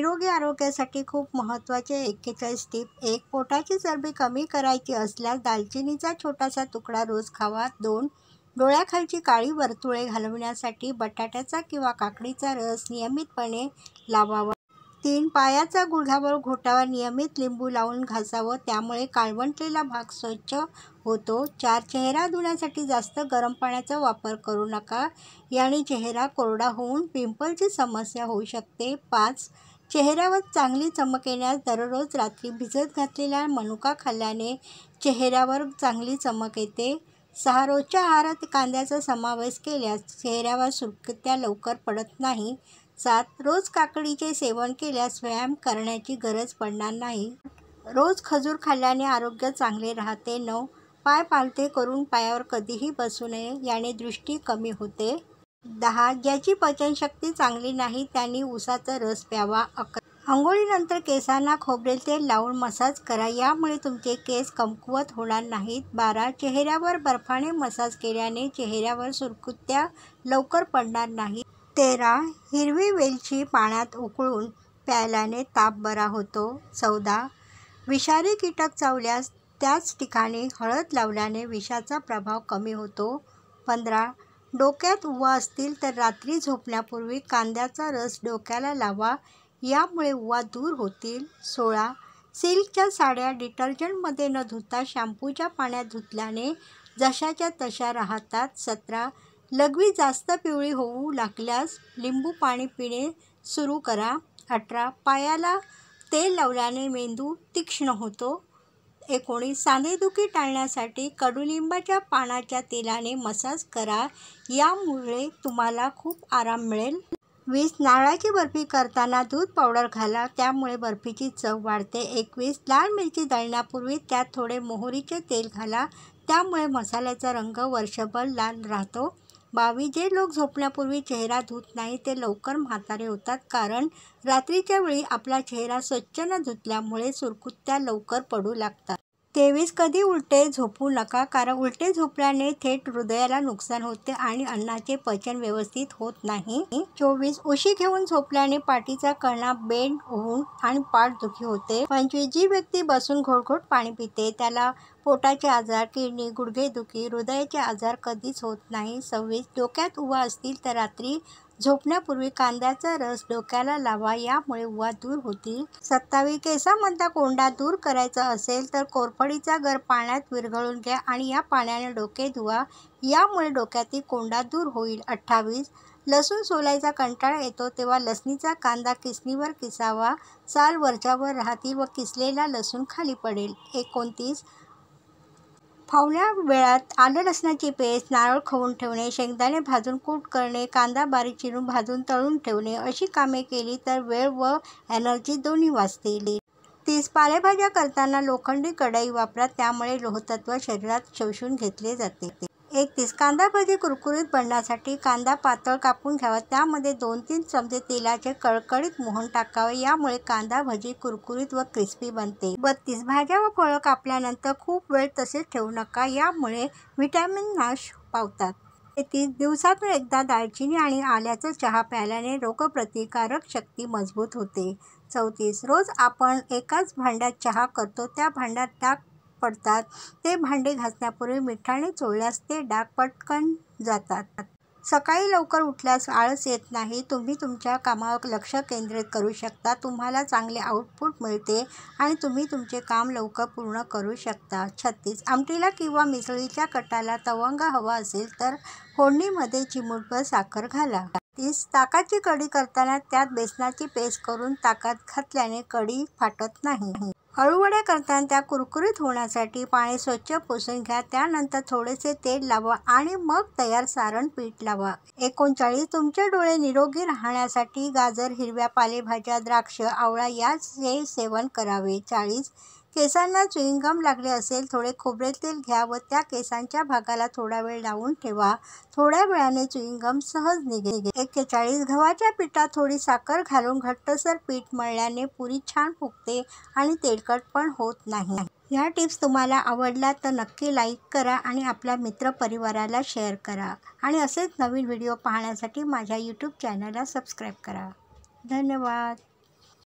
निरोगी आरोग्यासाठी खूप महत्त्वाचे 41 टिप. 1. पोटाची चरबी कमी करायची असल्यास दालचिनीचा छोटासा तुकडा रोज खावा. 2. डोळ्याखालची काळी वर्तुळे घालवण्यासाठी बटाट्याचा किंवा काकडीचा रस नियमितपणे लावावा. 3. पायाचा गुडघाबळ घोटावर नियमित लिंबू लावून घासावं, त्यामुळे काळवंटलेला भाग स्वच्छ होतो. 4. चेहरा धुण्यासाठी जास्त गरम पाण्याचा वापर करू नका, याने चेहरा कोरडा होऊन पिंपलची समस्या होऊ शकते. 5. चेहऱ्यावर चांगली चमक येण्यास दररोज रात्री भिजत घातलेला मनुका खाल्ल्याने चेहऱ्यावर चांगली चमक येते. 6. रोजच्या आहारात कांद्याचा समावेश केल्यास चेहऱ्यावर सुरकुत्या लवकर पडत नाही. 7. रोज काकडीचे सेवन केल्यास व्यायाम करण्याची गरज पडणार नाही. रोज खजूर खाल्ल्याने आरोग्य चांगले राहते. 9. पाय पालथे करून पायावर कधीही बसू नये, याने दृष्टी कमी होते. 10. ज्याची पचनशक्ती चांगली नाही त्यांनी उसाचा रस प्यावा. 11. अंघोळीनंतर केसांना खोबरेल तेल लावून मसाज करा, यामुळे तुमचे केस कमकुवत होणार नाहीत. 12. चेहऱ्यावर बर्फाने मसाज केल्याने चेहऱ्यावर सुरकुत्या लवकर पडणार नाहीत. 13. हिरवी वेलची पाण्यात उकळून प्यायल्याने ताप बरा होतो. 14. विषारी कीटक चावल्यास त्याच ठिकाणी हळद लावल्याने विषाचा प्रभाव कमी होतो. 15. डोक्यात उवा असतील तर रात्री झोपण्यापूर्वी कांद्याचा रस डोक्याला लावा, यामुळे उवा दूर होतील. 16. सिल्कच्या साड्या डिटर्जंटमध्ये न धुता शॅम्पूच्या पाण्यात धुतल्याने जशाच्या तशा राहतात. 17. लघवी जास्त पिवळी होऊ लागल्यास लिंबू पाणी पिणे सुरू करा. 18. पायाला तेल लावल्याने मेंदू तीक्ष्ण होतो. 19. सांधेदुखी टाळण्यासाठी कडुलिंबाच्या पानाच्या तेलाने मसाज करा, यामुळे तुम्हाला खूप आराम मिळेल. 20. नारळाची बर्फी करताना दूध पावडर घाला, त्यामुळे बर्फीची चव वाढते. 21. लाल मिरची दळण्यापूर्वी त्यात थोडे मोहरीचे तेल घाला, त्यामुळे मसाल्याचा रंग वर्षभर लाल राहतो. 22. जे लोक झोपण्यापूर्वी चेहरा धुत नाही ते लवकर म्हातारे होतात, कारण रात्रीच्या वेळी आपला चेहरा स्वच्छ न धुतल्यामुळे सुरकुत्या लवकर पडू लागतात. 23. कधी उलटे झोपू नका, कारण उलटे झोपल्याने थेट हृदयाला नुकसान होते आणि अन्नाचे पचन व्यवस्थित होत नाही. 24. उशी घेऊन झोपल्याने पाठीचा कणा बेंड होऊन आणि पाठदुखी होते. 25. जी व्यक्ती बसून घोटघोट पाणी पिते त्याला पोटाचे आजार, किडनी, गुडघेदुखी, हृदयाचे आजार कधीच होत नाही. 26. डोक्यात उवा असतील तर रात्री झोपण्यापूर्वी कांद्याचा रस डोक्याला लावा, यामुळे उवा दूर होतील. 27. केसांमधला कोंडा दूर करायचा असेल तर कोरफडीचा गर पाण्यात विरघळून घ्या आणि या पाण्याने डोके धुवा, यामुळे डोक्यातील कोंडा दूर होईल. 28. लसूण सोलायचा कंटाळा येतो तेव्हा लसणीचा कांदा किसणीवर किसावा, साल वरच्यावर राहतील व किसलेला लसूण खाली पडेल. 29. फावल्या वेळात आलं लसणाची पेस्ट, नारळ खवून ठेवणे, शेंगदाणे भाजून कूट करणे, कांदा बारीक चिरून भाजून तळून ठेवणे अशी कामे केली तर वेळ व एनर्जी दोन्ही वाचतील. 30. पालेभाज्या करताना लोखंडी कढई वापरा, त्यामुळे लोहतत्व शरीरात शोषून घेतले जाते. 31. कांदा भजी कुरकुरीत बनण्यासाठी कांदा पातळ कापून घ्यावा, त्यामध्ये 2-3 चमचे तेलाचे कळकळीत मोहन टाकावे, यामुळे कांदा भजी कुरकुरीत व क्रिस्पी बनते. 32. भाज्या व फळं कापल्यानंतर खूप वेळ तसेच ठेवू नका, यामुळे व्हिटॅमिन नाश पावतात. 33. दिवसातून एकदा दालचिनी आणि आल्याचा चहा प्यायल्याने रोगप्रतिकारक शक्ती मजबूत होते. 34. रोज आपण एकाच भांड्यात चहा करतो, त्या भांड्यात डाग पडतात, ते भांडे घासण्यापूर्वी मिठाने चोळल्यास ते डाग पटकन जातात. सकाळी लवकर उठल्यास आळस येत नाही, तुम्ही तुमच्या कामावर लक्ष केंद्रित करू शकता, तुम्हाला चांगले आउटपुट मिळते आणि तुम्ही तुमचे काम लवकर पूर्ण करू शकता. 36. आमटीला किंवा मिसळीच्या कटाला तवंग हवा असेल तर फोडणीमध्ये चिमूटभर साखर घाला. 30. ताकाची कढी करताना त्यात बेसनाची पेस्ट करून ताकात घातल्याने कढी फाटत नाही. अळूवड्या करताना त्या कुरकुरीत होण्यासाठी पाणी स्वच्छ पुसून घ्या, त्यानंतर थोडेसे तेल लावा आणि मग तयार सारण पीठ लावा. 39. तुमचे डोळे निरोगी राहण्यासाठी गाजर, हिरव्या पालेभाज्या, द्राक्ष, आवळा याचे सेवन करावे. 40. केसांना च्युइंगम लागले असेल थोडे खोबरेल तेल घ्या व त्या केसांच्या भागाला थोडा वेळ लावून ठेवा, थोड्या वेळाने च्युइंगम सहज निघेल. 41. गव्हाच्या पिठात थोडी साखर घालून घट्टसर पीठ मळल्याने पुरी छान फुगते आणि तेलकट पण होत नाही. ह्या टिप्स तुम्हाला आवडल्या तर नक्की लाईक करा आणि आपल्या मित्रपरिवाराला शेअर करा आणि असेच नवीन व्हिडिओ पाहण्यासाठी माझ्या यूट्यूब चॅनलला सबस्क्राईब करा. धन्यवाद.